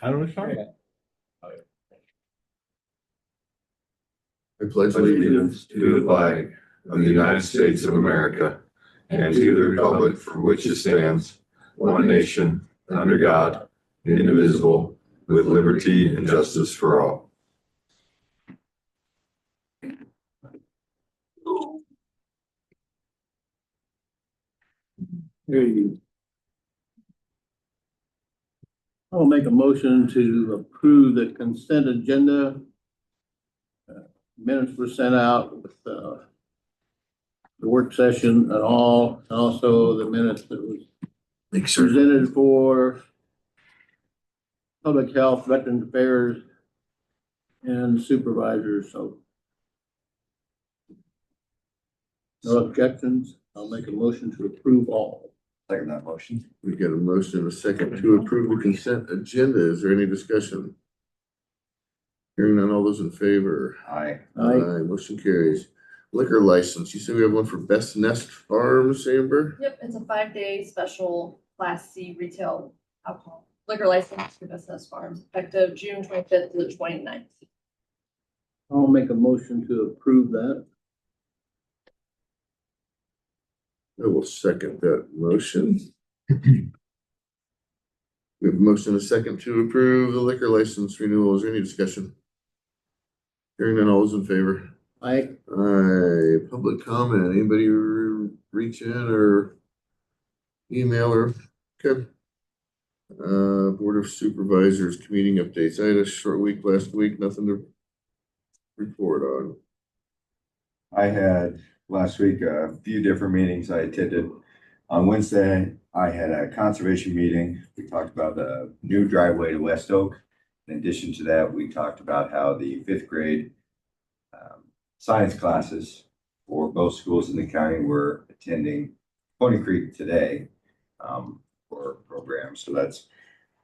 I don't know. I pledge allegiance to the flag of the United States of America and to the republic for which it stands, one nation, under God, indivisible, with liberty and justice for all. There you. I'll make a motion to approve the consent agenda. Minutes were sent out with the work session and all, and also the minutes that was presented for public health, veterans affairs, and supervisors. So no objections. I'll make a motion to approve all. Second that motion. We got a motion and a second to approve the consent agenda. Is there any discussion? Hearing none, all those in favor? Aye. Aye. Motion carries. Liquor license. You said we have one for Best Nest Farms, Amber? Yep, it's a 5-day special Class C retail alcohol liquor license for Business Farms, effective June 25th to the 29th. I'll make a motion to approve that. I will second that motion. We have a motion and a second to approve the liquor license renewal. Is there any discussion? Hearing none, all those in favor? Aye. Aye. Public comment. Anybody reach in or email or? Okay. Board of Supervisors meeting updates. I had a short week last week, nothing to report on. I had last week a few different meetings I attended. On Wednesday, I had a conservation meeting. We talked about the new driveway to West Oak. In addition to that, we talked about how the 5th grade science classes for both schools in the county were attending Pony Creek today for programs. So that's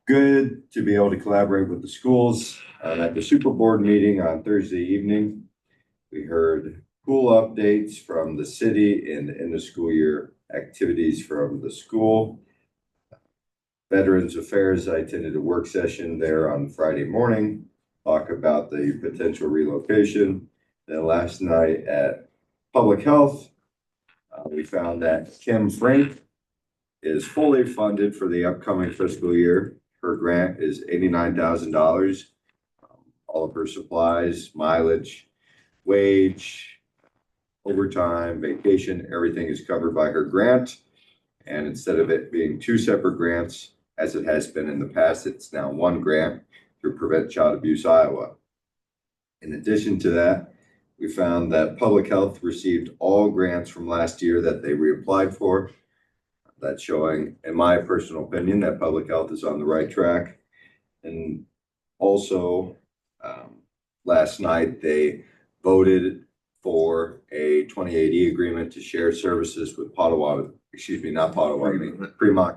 good to be able to collaborate with the schools. At the Super Board meeting on Thursday evening, we heard cool updates from the city and in the school year activities from the school. Veterans Affairs, I attended a work session there on Friday morning, talk about the potential relocation. Then last night at Public Health, we found that Kim Frank is fully funded for the upcoming fiscal year. Her grant is $89,000. All of her supplies, mileage, wage, overtime, vacation, everything is covered by her grant. And instead of it being 2 separate grants, as it has been in the past, it's now 1 grant through Prevent Child Abuse Iowa. In addition to that, we found that Public Health received all grants from last year that they reapplied for. That's showing, in my personal opinion, that Public Health is on the right track. And also, last night they voted for a 2080 agreement to share services with Fremont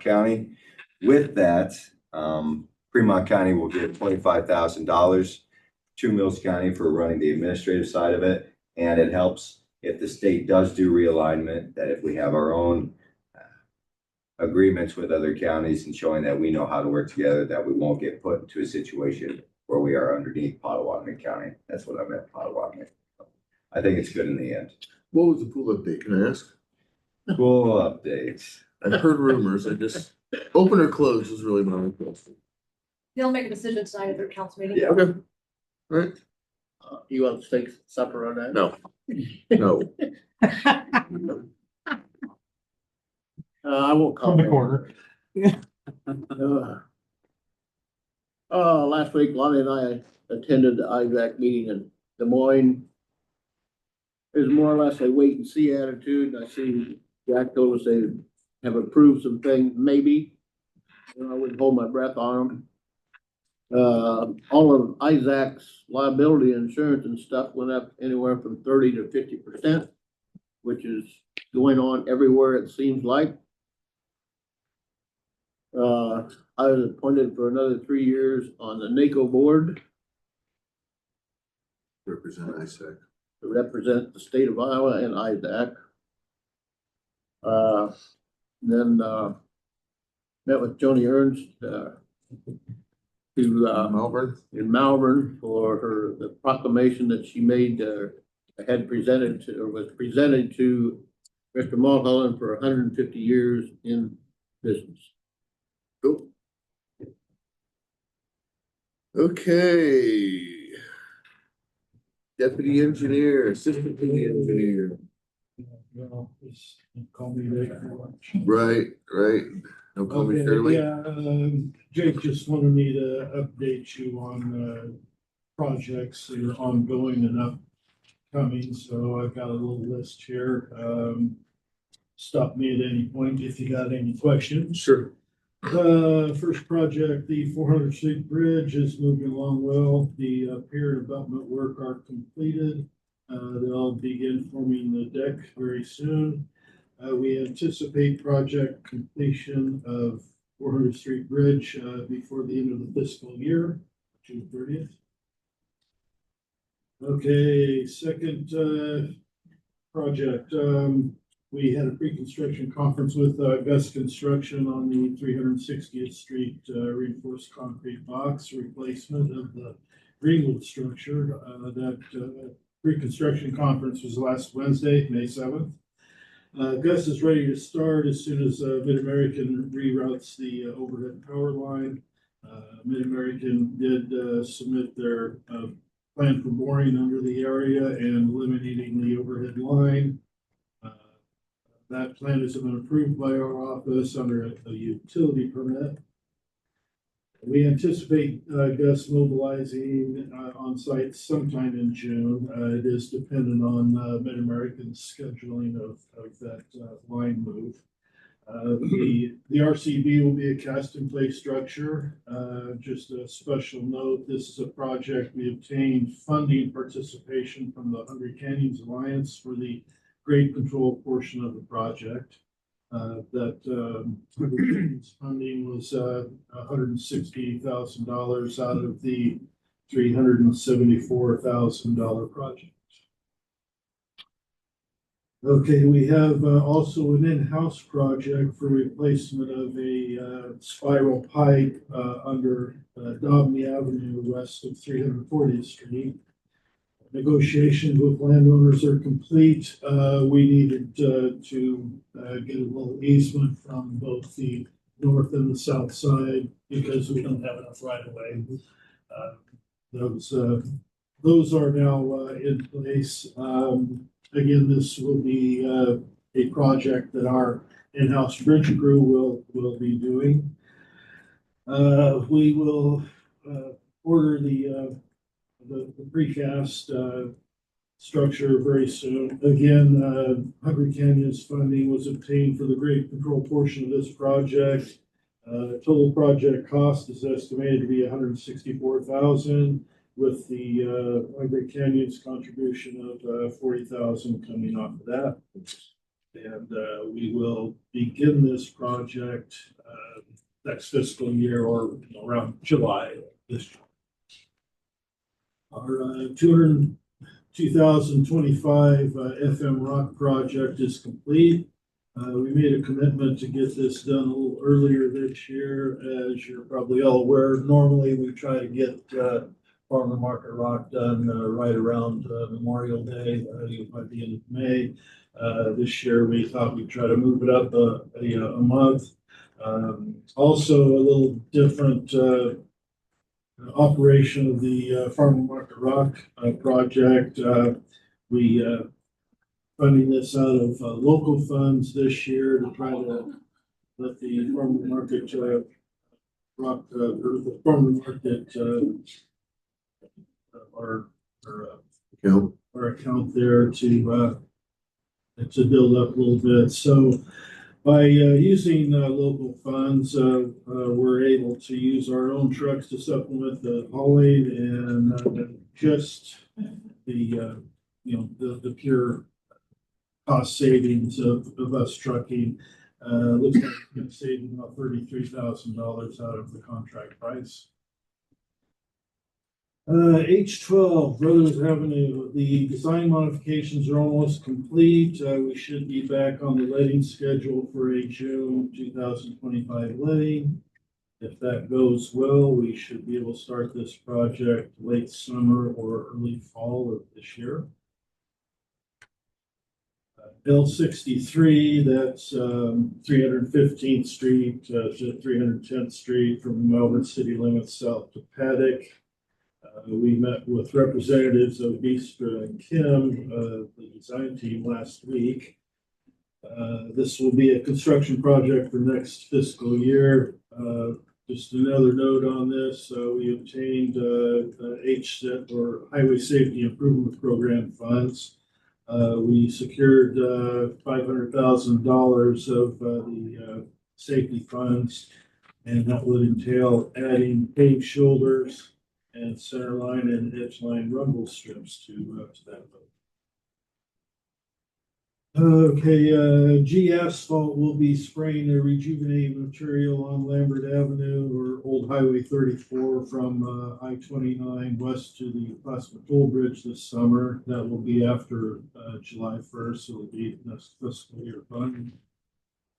County. With that, Fremont County will get $25,000 to Mills County for running the administrative side of it. And it helps if the state does do realignment, that if we have our own agreements with other counties and showing that we know how to work together, that we won't get put into a situation where we are underneath Potawatomi County. That's what I meant, Potawatomi. I think it's good in the end. What was the pool update? Can I ask? Cool updates. I've heard rumors. I just open or close is really my only question. They'll make a decision tonight at their council meeting. Yeah. Okay. All right. You want steak supper on that? No. No. I won't comment. corner. Last week, Lonnie and I attended the ISAC meeting in Des Moines. It was more or less a wait and see attitude. I see Jack told us they have approved some things, maybe. I wouldn't hold my breath on them. All of ISAC's liability insurance and stuff went up anywhere from 30 to 50%, which is going on everywhere, it seems like. I was appointed for another 3 years on the NACO board Represent ISAC. to represent the state of Iowa and ISAC. Then met with Joni Ernst, to, Melbourne. in Malvern for the proclamation that she made, had presented to, or was presented to Mr. Mulholland for 150 years in business. Cool. Okay. Deputy engineer, assistant deputy engineer. Well, just call me later for lunch. Right, right. Don't call me Okay, Shirley. yeah, Jake just wanted me to update you on, projects that are ongoing and upcoming, so I've got a little list here. Stop me at any point if you got any questions. Sure. First project, the 400th Street Bridge is moving along well. The pier and abutment work are completed. They'll begin forming the deck very soon. We anticipate project completion of 400th Street Bridge before the end of the fiscal year, June 30th. Okay, second project. We had a pre-construction conference with Gus Construction on the 360th Street reinforced concrete box replacement of the Greenwood structure. That pre-construction conference was last Wednesday, May 7th. Gus is ready to start as soon as Mid-American reroutes the overhead power line. Mid-American did submit their plan for boring under the area and eliminating the overhead line. That plan has been approved by our office under a utility permit. We anticipate Gus mobilizing on site sometime in June. It is dependent on Mid-American's scheduling of that line move. The RCB will be a cast in place structure. Just a special note, this is a project we obtained funding participation from the Hungry Canyons Alliance for the grade control portion of the project. That funding was $160,000 out of the $374,000 project. Okay, we have also an in-house project for replacement of a spiral pipe under Dobney Avenue west of 340th Street. Negotiations with landowners are complete. We needed to get a little easement from both the north and the south side because we don't have enough right of way. Those are now in place. Again, this will be a project that our in-house bridge crew will be doing. We will order the precast structure very soon. Again, Hungry Canyons funding was obtained for the grade control portion of this project. Total project cost is estimated to be $164,000 with the Hungry Canyons contribution of $40,000 coming off of that. And we will begin this project next fiscal year or around July this year. Our 2025 FM Rock project is complete. We made a commitment to get this done a little earlier this year. As you're probably all aware, normally we try to get Farmer Market Rock done right around Memorial Day, by the end of May. This year we thought we'd try to move it up a month. Also a little different operation of the Farmer Market Rock project. We funding this out of local funds this year to try to let the Farmer Market Rock or the Farmer Market our account there to build up a little bit. So by using local funds, we're able to use our own trucks to supplement the hauling and just the pure cost savings of us trucking. Looks like we're going to save about $33,000 out of the contract price. H12 Brothers Avenue, the design modifications are almost complete. We should be back on the letting schedule for a June 2025 letting. If that goes well, we should be able to start this project late summer or early fall of this year. L 63, that's 315th Street to 310th Street from Melbourne city limits south to Paddock. We met with representatives of Beestra and Kim, the design team, last week. This will be a construction project for next fiscal year. Just another note on this, we obtained HSIP, or Highway Safety Improvement Program funds. We secured $500,000 of the safety funds, and that would entail adding paved shoulders and center line and edge line rumble strips to that road. Okay, G Asphalt will be spraying a rejuvenating material on Lambert Avenue or Old Highway 34 from I-29 west to the Plasma Toll Bridge this summer. That will be after July 1st, so it'll be next fiscal year fund.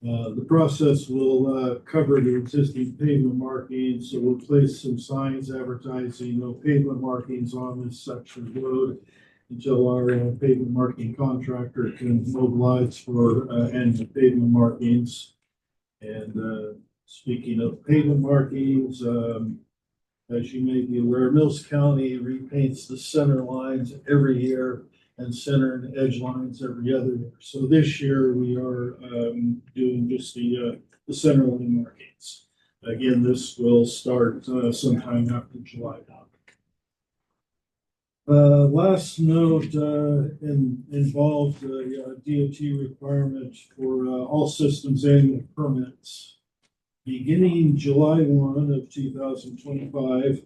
The process will cover the existing pavement markings, so we'll place some signs advertising no pavement markings on this section of road until our pavement marking contractor can mobilize for annual pavement markings. And speaking of pavement markings, as you may be aware, Mills County repaints the center lines every year and center and edge lines every other year. So this year we are doing just the center line markings. Again, this will start sometime after July 1. Last note involved DOT requirement for all systems annual permits. Beginning July 1 of 2025,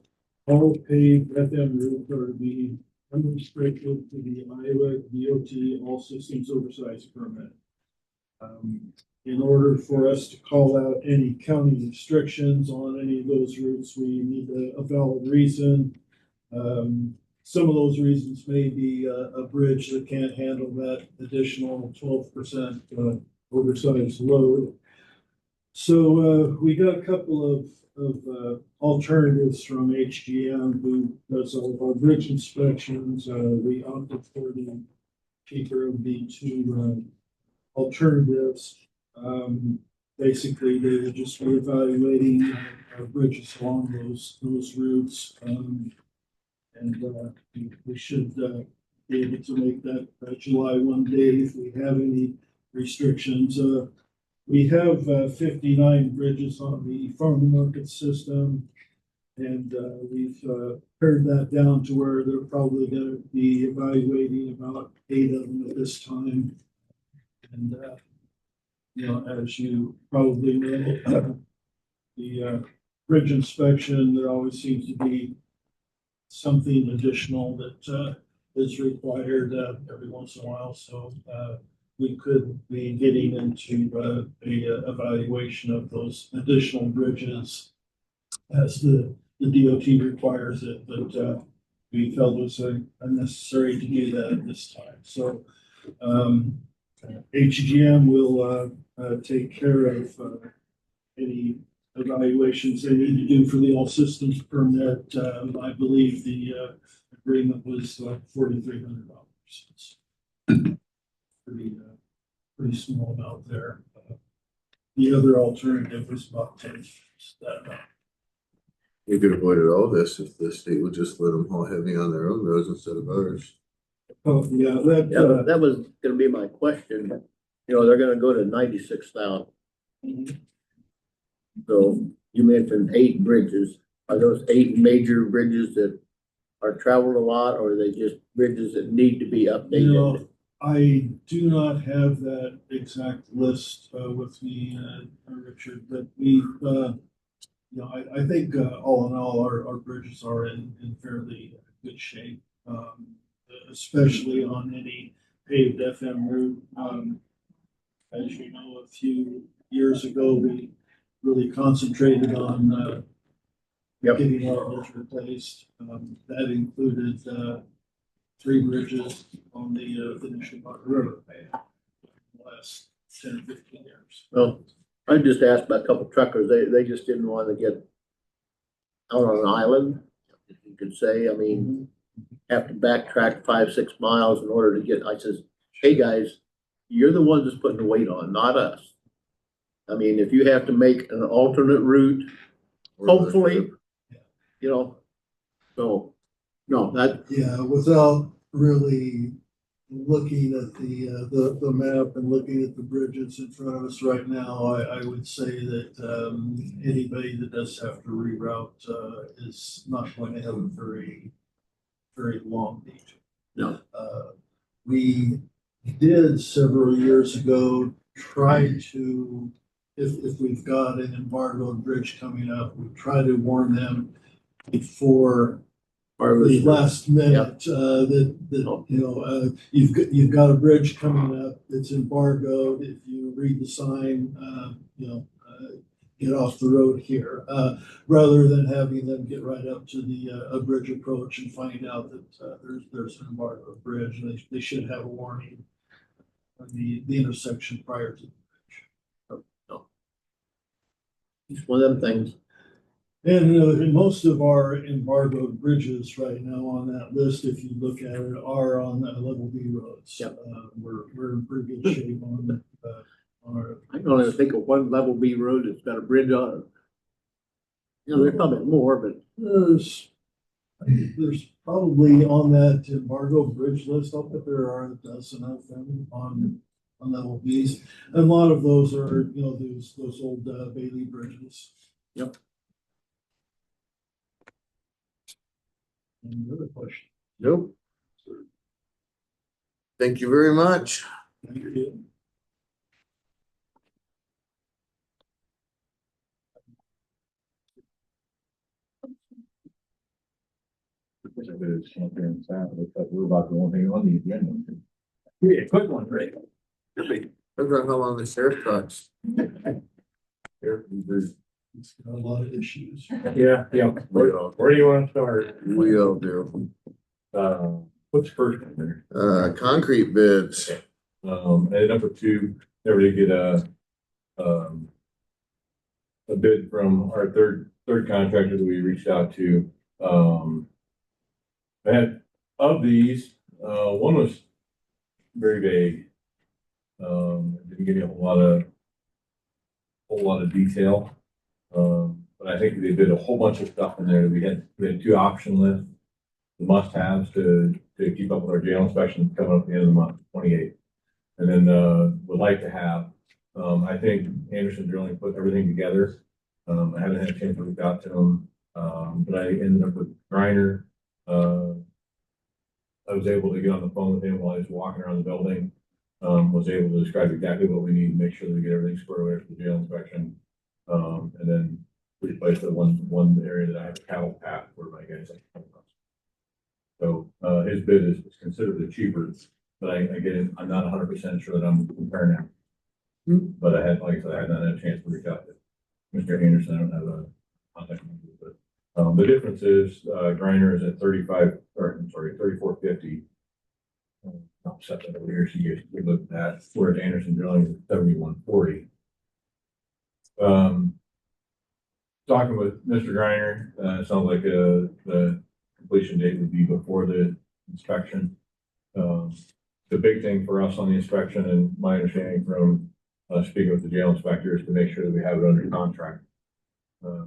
all paved FM routes are to be unrestricted to the Iowa DOT all systems oversized permit. In order for us to call out any county restrictions on any of those routes, we need a valid reason. Some of those reasons may be a bridge that can't handle that additional 12% oversized load. So we got a couple of alternatives from HGM, who does all of our bridge inspections. We opted for the cheaper of the two alternatives. Basically, they would just be evaluating bridges along those routes. And we should be able to make that July 1 date if we have any restrictions. We have 59 bridges on the farm market system, and we've pared that down to where they're probably going to be evaluating about 8 of them at this time. And as you probably know, the bridge inspection, there always seems to be something additional that is required every once in a while. So we could be getting into a evaluation of those additional bridges as the DOT requires it, but we felt it was unnecessary to do that at this time. So HGM will take care of any evaluations they need to do for the all systems permit. I believe the agreement was $4,300. Pretty small amount there. The other alternative was about 10 that amount. We could avoided all this if the state would just let them haul heavy on their own roads instead of ours. Oh, yeah, that was gonna be my question. They're gonna go to 96,000. So you mentioned 8 bridges. Are those 8 major bridges that are traveled a lot, or are they just bridges that need to be updated? I do not have that exact list with me, Richard, but I think all in all, our bridges are in fairly good shape, especially on any paved FM route. As you know, a few years ago, we really concentrated on getting all those replaced. That included 3 bridges on the Nishnabog River in the last 10 or 15 years. Well, I just asked about a couple truckers, they just didn't want to get out on an island, if you could say, I mean, have to backtrack 5, 6 miles in order to get, I says, hey, guys, you're the ones that's putting the weight on, not us. I mean, if you have to make an alternate route, Or the hopefully, trip. you know, so, no, that, Yeah, without really looking at the map and looking at the bridges in front of us right now, I would say that, anybody that does have to reroute, is not going to have a very, very long beach. no, We did several years ago try to, if we've got an embargoed bridge coming up, we try to warn them before part of the this, last minute, you've got a bridge coming up, it's embargoed, if you read the sign, get off the road here, rather than having them get right up to the, a bridge approach and find out that, there's an embargoed bridge, they should have a warning on the intersection prior to the bridge. it's one of them things. And most of our embargoed bridges right now on that list, if you look at it, are on level B roads. Yep. We're in pretty good shape on our. I can only think of one level B road that's got a bridge on it. You know, there's probably more, but There's probably on that embargo bridge list, I'll bet there are a dozen of them on level Bs. And a lot of those are, those old Bailey bridges. Yep. Any other question? Nope. Thank you very much. Thank you. We're about the only thing on the agenda. Yeah, quick one, right? Depends on how long the sheriff talks. It's got a lot of issues. Yeah. Where do you want to start? We all do. What's first in there? Concrete bids. And number two, never did get a bid from our third contractor that we reached out to. I had of these, one was very vague. Didn't give me a whole lot of detail. But I think they did a whole bunch of stuff in there. We had 2 option lists, the must-haves to keep up with our jail inspection coming up at the end of the month, 28th. And then would like to have, I think Anderson Drilling put everything together. I haven't had a chance to reach out to them, but I ended up with Griner. I was able to get on the phone with him while he was walking around the building. Was able to describe exactly what we need to make sure that we get everything squared away for the jail inspection. And then replace the one area that I have a cattle path where my guys like to come across. So his bid is considerably cheaper, but I'm not 100% sure that I'm comparing them. But I had, like I said, I had not had a chance to reach out to Mr. Anderson. I don't have a contact number, but the difference is Griner is at 3450. I'll set that over here so you guys can look at that. Whereas Anderson Drilling is 7140. Talking with Mr. Griner, it sounds like the completion date would be before the inspection. The big thing for us on the inspection, and my understanding from speaking with the jail inspector, is to make sure that we have it under contract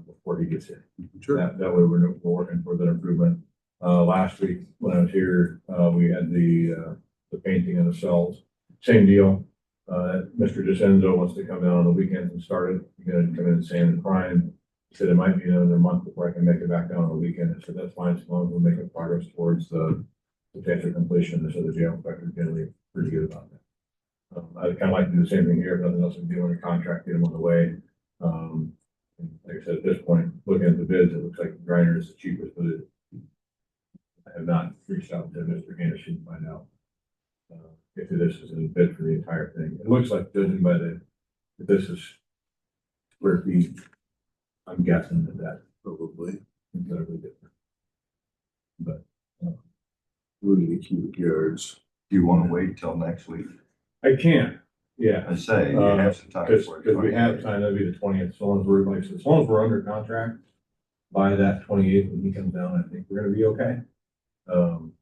before he gets here. Sure. That way we're working for that improvement. Last week when I was here, we had the painting of the cells. Same deal. Mr. DeCenzo wants to come in on the weekends and start it. He's gonna come in and sand and prime. He said it might be another month before I can make it back down on the weekend. I said that's fine, as long as we're making progress towards the potential completion. So the jail inspector is generally pretty good about that. I'd kind of like to do the same thing here, if nothing else, we do under contract, get them on the way. Like I said, at this point, looking at the bids, it looks like the Griner is the cheapest, but I have not reached out to Mr. Anderson to find out if this is a bid for the entire thing. It looks like, judging by if this is square feet, I'm guessing that Probably. incredibly different. But Really cubic yards. Do you want to wait till next week? I can't. Yeah. I say, you have some time. Cause, before the 'cause we have 28th. time, that'd be the 20th, as long as we're like, as long as we're under contract by that 28th, when he comes down, I think we're gonna be okay.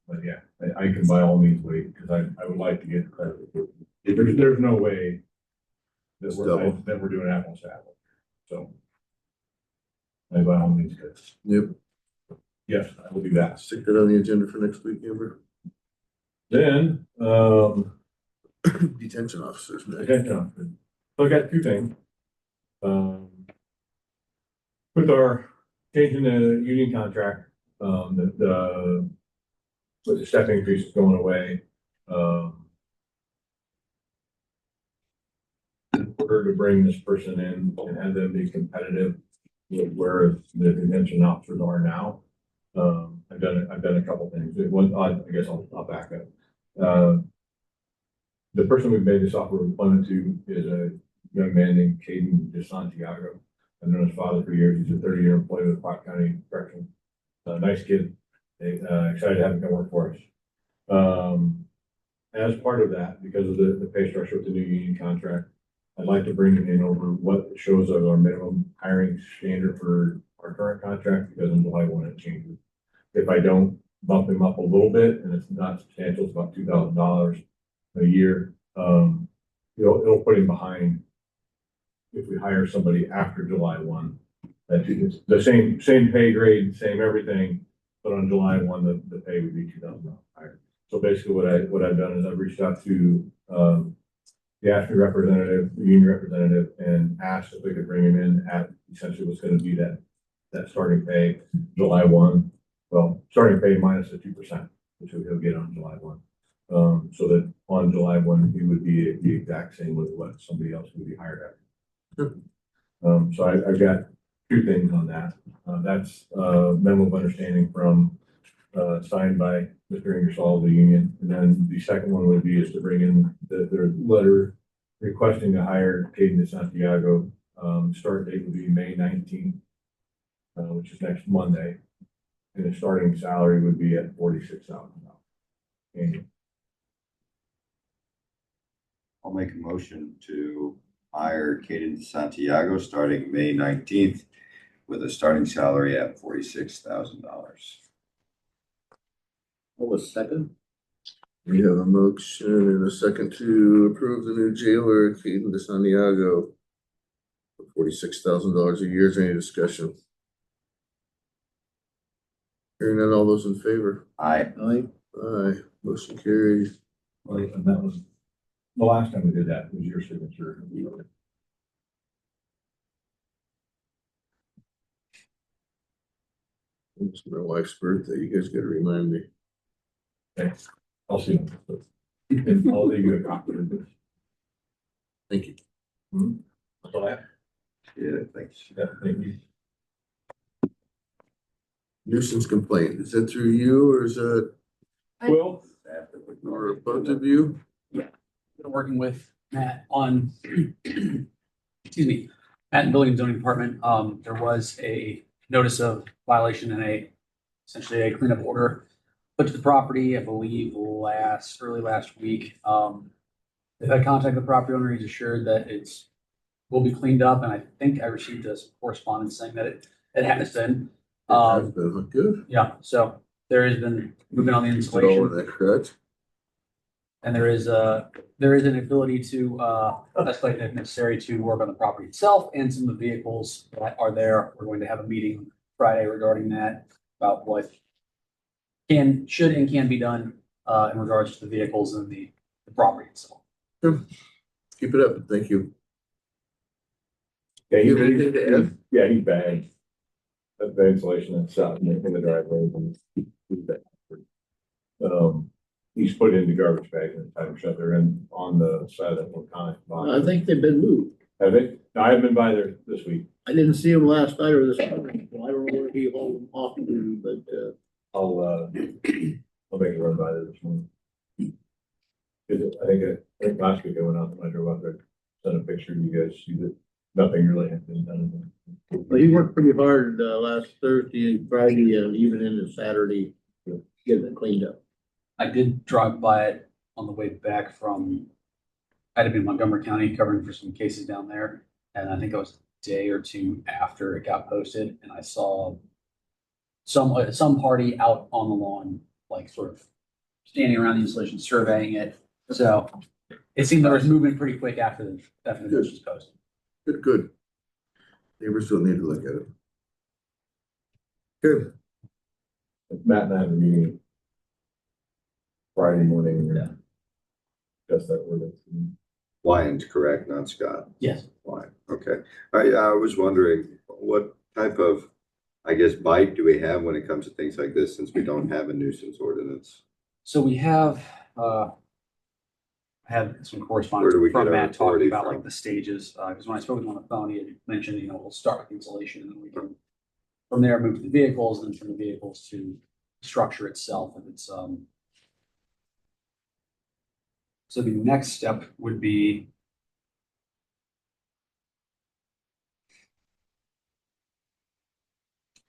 But yeah, I can by all means wait, because I would like to get credit. There's no way that It's we're, double. that we're doing apples to apples, so. I by all means, good. Yep. Yes, I will do that. Stick that on the agenda for next week, Amber. Then, Detention officers, man. So I got two things. With our changing the union contract, with the step increase going away, in order to bring this person in and have them be competitive with where the detention officers are now. I've done a couple things. I guess I'll back up. The person we've made this offer of employment to is a young man named Caden DeSantiago. I've known his father for years. He's a 30-year employee with Park County Corrections. Nice kid. Excited to have him come work for us. As part of that, because of the pay structure with the new union contract, I'd like to bring him in over what shows as our minimum hiring standard for our current contract, because in July 1 it changes. If I don't bump him up a little bit, and it's not substantial, it's about $2,000 a year, it'll put him behind if we hire somebody after July 1. It's the same pay grade, same everything, but on July 1, the pay would be $2,000 higher. So basically what I've done is I've reached out to the AFSCME representative, the union representative, and asked if we could bring him in at essentially what's going to be that starting pay July 1. Well, starting pay minus the 2%, which he'll get on July 1. So that on July 1, he would be the exact same with what somebody else would be hired at. So I've got two things on that. That's memo of understanding from signed by Mr. Ingersoll of the union. And then the second one would be is to bring in their letter requesting to hire Caden DeSantiago. Start date would be May 19th, which is next Monday. And the starting salary would be at $46,000 annual. I'll make a motion to hire Caden Santiago starting May 19th with a starting salary at $46,000. What was second? We have a motion and a second to approve the new jailer, Caden DeSantiago, for $46,000 a year. Is there any discussion? Hearing none, all those in favor? Aye. Aye, motion carries. And that was the last time we did that was your signature. It's my wife's birthday. You guys gotta remind me. Thanks. I'll see you. I'll leave you a copy of this. Thank you. That's all I have. Yeah, thanks. Yeah, thank you. Nuisance complaint. Is that through you or is that Well, or both of you? Been working with Matt on, excuse me, Matt and Building and Zoning Department. There was a notice of violation and essentially a cleanup order put to the property, I believe, early last week. They've had contact with the property owner. He's assured that will be cleaned up, and I think I received a correspondence saying that it has been. Has been good. Yeah, so there has been movement on the Is it all installation. in that correct? And there is an ability to escalate if necessary to work on the property itself and some of the vehicles that are there. We're going to have a meeting Friday regarding that, about what should and can be done in regards to the vehicles and the property itself. Keep it up. Thank you. yeah, You have anything to add? Yeah, he bagged. The insulation and stuff in the driveway. He's put in the garbage bag and time shut there and on the side of that one kind. I think they've been moved. Have they? No, I haven't been by there this week. I didn't see him last night or this morning, so I don't know where he hauled them off to, but, I'll make a run by there this morning. I think last week I went out and I drove out there, sent a picture, you guys see that nothing really has been done. but he worked pretty hard, last Thursday and Friday and even into Saturday, getting it cleaned up. I did drive by it on the way back from I had to be in Montgomery County covering for some cases down there. And I think it was a day or two after it got posted, and I saw some party out on the lawn, like sort of standing around the installation, surveying it. So it seemed there was movement pretty quick after the news was posted. Good, good. Neighbors don't need to look at it. Good. Matt and I had a meeting Friday morning. Yeah. Just that word. Lyon's correct, not Scott. Yes. Lyon, okay. I was wondering, what type of, I guess, bite do we have when it comes to things like this, since we don't have a nuisance ordinance? So we have, I had some correspondence Where do we from get our Matt talking authority about from? like the stages, because when I spoke with him on the phone, he had mentioned, we'll start with insulation and then we can from there move to the vehicles and then from the vehicles to the structure itself. And it's, so the next step would be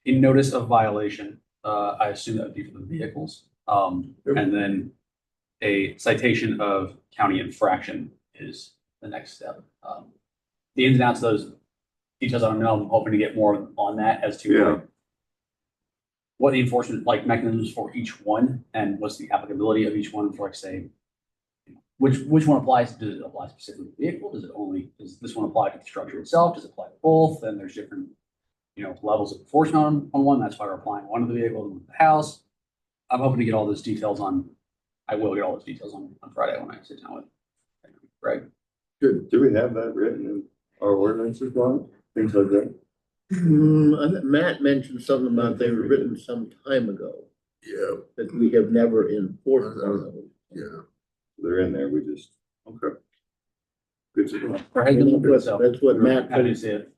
a notice of violation. I assume that would be for the vehicles. And then a citation of county infraction is the next step. The ins and outs of those details, I don't know. I'm hoping to get more on that as to Yeah. what the enforcement like mechanisms for each one and what's the applicability of each one for, like, say, which one applies? Does it apply specifically to the vehicle? Does this one apply to the structure itself? Does it apply to both? Then there's different, levels of enforcement on one. That's why we're applying one of the vehicles and the house. I'm hoping to get all those details I will get all those details on Friday when I sit down with Greg. Good. Do we have that written in our ordinances, Ron? Things like that? I think Matt mentioned something about they were written some time ago, Yeah, that we have never enforced on them. yeah. They're in there, we just, okay. Good to know. There has been a little bit, so That's what Matt happy to said see it.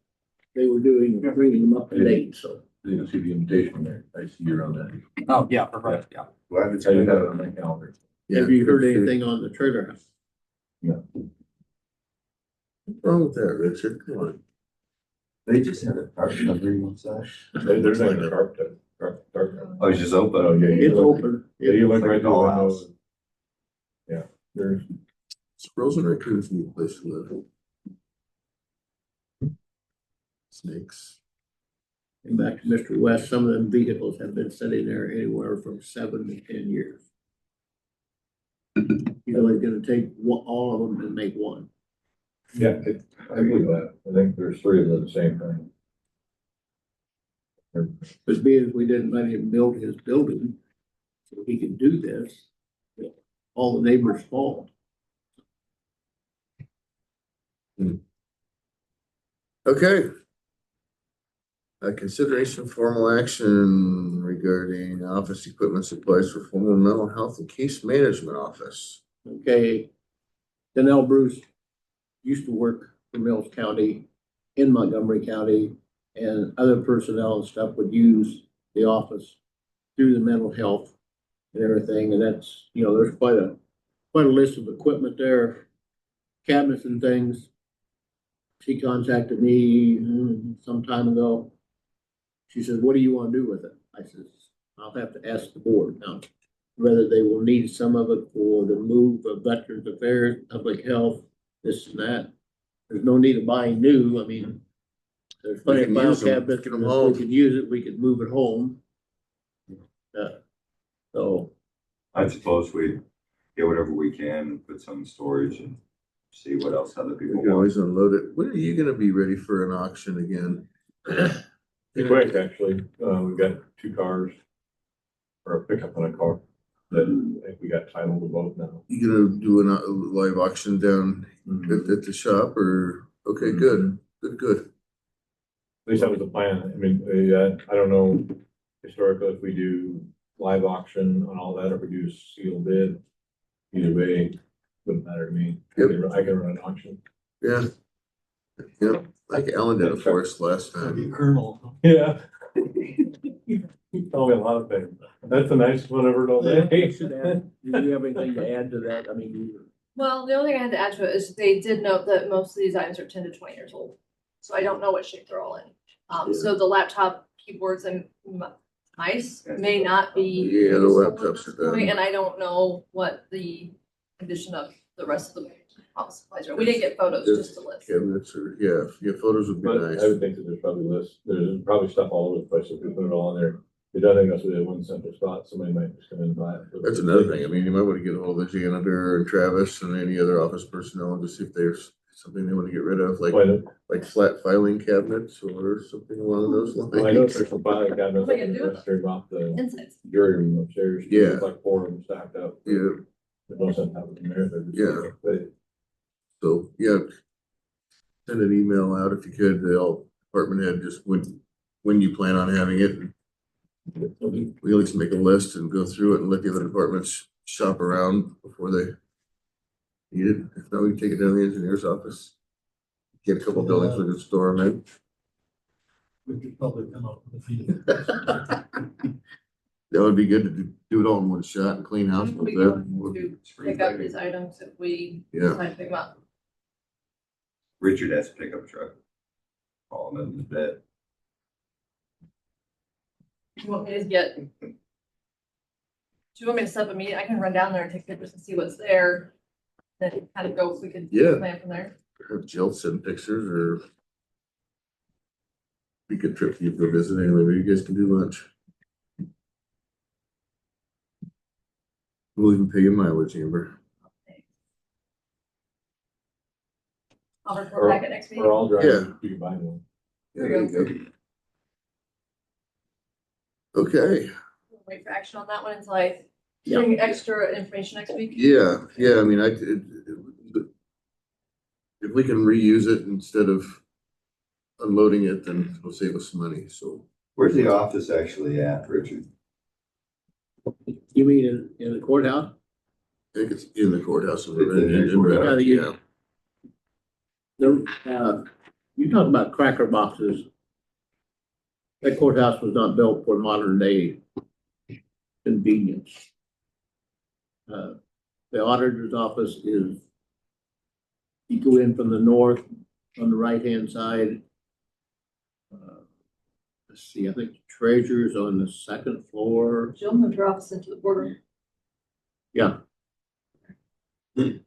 they were doing, bringing them up to date, so. You can see the invitation there. I see you're on that. Oh, yeah, perfect, yeah. Glad it's I just been have it on my calendar. Yeah, Have you heard good. anything on the trailer house? What's wrong with that, Richard? Come on. They just had a carpet covering on side. There's like a carpet. Oh, it's just open. Oh, yeah. It's open. Yeah, you look Like a right through the window. dollhouse. Yeah, there's, Squirrels and raccoons need a place to live. Snakes. And back to Mr. West, some of them vehicles have been sitting there anywhere from 7 to 10 years. He's only gonna take all of them and make one. yeah, I believe that. I think there's three of them the same thing. But being as we didn't let him build his building, so he could do this, all the neighbors' fault. Okay. Consideration of formal action regarding office equipment supplies for formal mental health and case management office. Okay. Danell Bruce used to work for Mills County in Montgomery County, and other personnel and stuff would use the office through the mental health and everything, and that's, there's quite a list of equipment there, cabinets and things. She contacted me some time ago. She said, "What do you want to do with it?" I said, "I'll have to ask the board now, whether they will need some of it for the move of Veterans Affairs, public health, this and that. There's no need of buying new. I mean, there's plenty of We can file use them, cabinets, get and them if home. we could use it, we could move it home." So, I suppose we get whatever we can and put some in storage and see what else other We people can want. always unload it. When are you gonna be ready for an auction again? Quick, actually, we've got two cars. Or a pickup and a car that I think we got titled to both now. You gonna do a live auction down at the shop or, okay, good, good. At least that was the plan. I mean, I don't know historically if we do live auction on all that, or if we do sealed bid. Either way, wouldn't matter to me. I can run an auction. Yeah. Yep, like Alan did it for us last time. Colonel. Yeah. You told me a lot of things. That's the nicest one I've heard all day. do you have anything to add to that? I mean, Well, the only thing I had to add to it is they did note that most of these items are 10 to 20 years old. So I don't know what shape they're all in. So the laptop keyboards and mice may not be. Yeah, the useful at laptops this are done. point, and I don't know what the condition of the rest of the office supplies, right? We didn't get photos, just a list. Cabinets or, yeah, photos would be But nice. I would think that there's probably lists, there's probably stuff all over the place, if we put it all in there. It doesn't go to one central spot, somebody might just come in and buy it. That's another thing. I mean, you might want to get a hold of the janitor and Travis and any other office personnel and just see if there's something they want to get rid of, like flat filing cabinets or something along those Well, I know lines. there's some filing cabinets, What are you gonna do with they're about the Insights. jury room upstairs. Yeah. There's like 4 of them stacked up. Yeah, There's no sense having them there. They're just- Yeah. But so, yeah. Send an email out if you could, the all department head, just when you plan on having it. We at least make a list and go through it and let the other departments shop around before they need it. If not, we can take it down to the engineer's office. Get a couple buildings we can store them in. We could probably come up with a few. That would be good to do it all in one shot and clean house. We with going that. to pick up these items if we Yeah, decide to pick them up. Richard has a pickup truck. All in the bed. Do you want me to get? Do you want me to set up a meeting? I can run down there and take pictures and see what's there. Then kind of go, if we could Yeah. plan from there. have Jill send pictures or be a good trip for you for visiting. Maybe you guys can do lunch. We'll even pay you mileage, Amber. I'll report back at next meeting. Or I'll drive, Yeah. you can buy one. Yeah, there you go. Okay, Wait for action on that one until I Yeah. bring extra information next week. yeah, I mean, if we can reuse it instead of unloading it, then it'll save us some money, so. Where's the office actually at, Richard? You mean in the courthouse? I think it's in the courthouse. It's in the courthouse. Yeah, You talk about cracker boxes. That courthouse was not built for modern day convenience. The auditor's office is, you go in from the north on the right-hand side. Let's see, I think the treasurer's on the second floor. Jill moved her office into the boardroom. Yeah, Is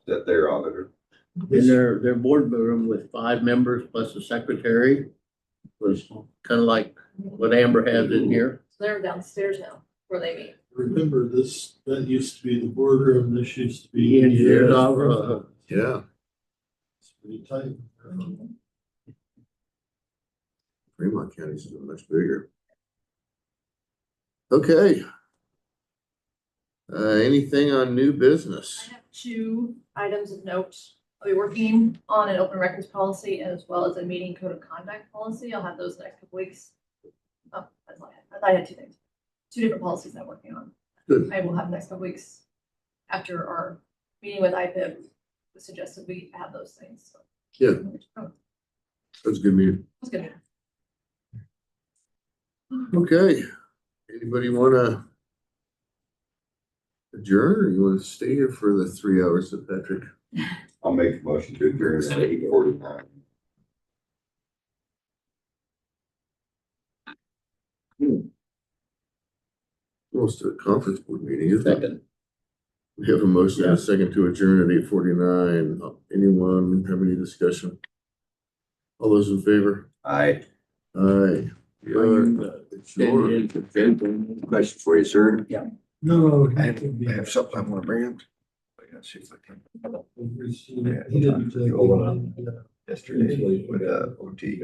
that their auditor? in their board room with 5 members plus the secretary was kind of like what Amber has in here. So they're downstairs now where they meet. Remember this, that used to be the boardroom, this used to be. The engineer's office. yeah. It's pretty tight. Fremont County's much bigger. Okay. Anything on new business? I have 2 items of note. I'll be working on an open records policy as well as a meeting code of conduct policy. I'll have those next couple weeks. Oh, that's all I had. I thought I had 2 things. 2 different policies I'm working on. Good. I will have next couple weeks after our meeting with IPIB. Suggested we have those things. So. Yeah. Oh, That's good news. that's good. Okay. Anybody wanna adjourn or you wanna stay here for the 3 hours of Patrick? I'll make a motion to adjourn at 8:49. Almost a conference board meeting, isn't it? Second. We have a motion and a second to adjourn at 8:49. Anyone have any discussion? All those in favor? Aye. Aye. Sure. Question for you, sir. No. I have something I want to bring up. I gotta see if I can. He didn't take. Yesterday with OT.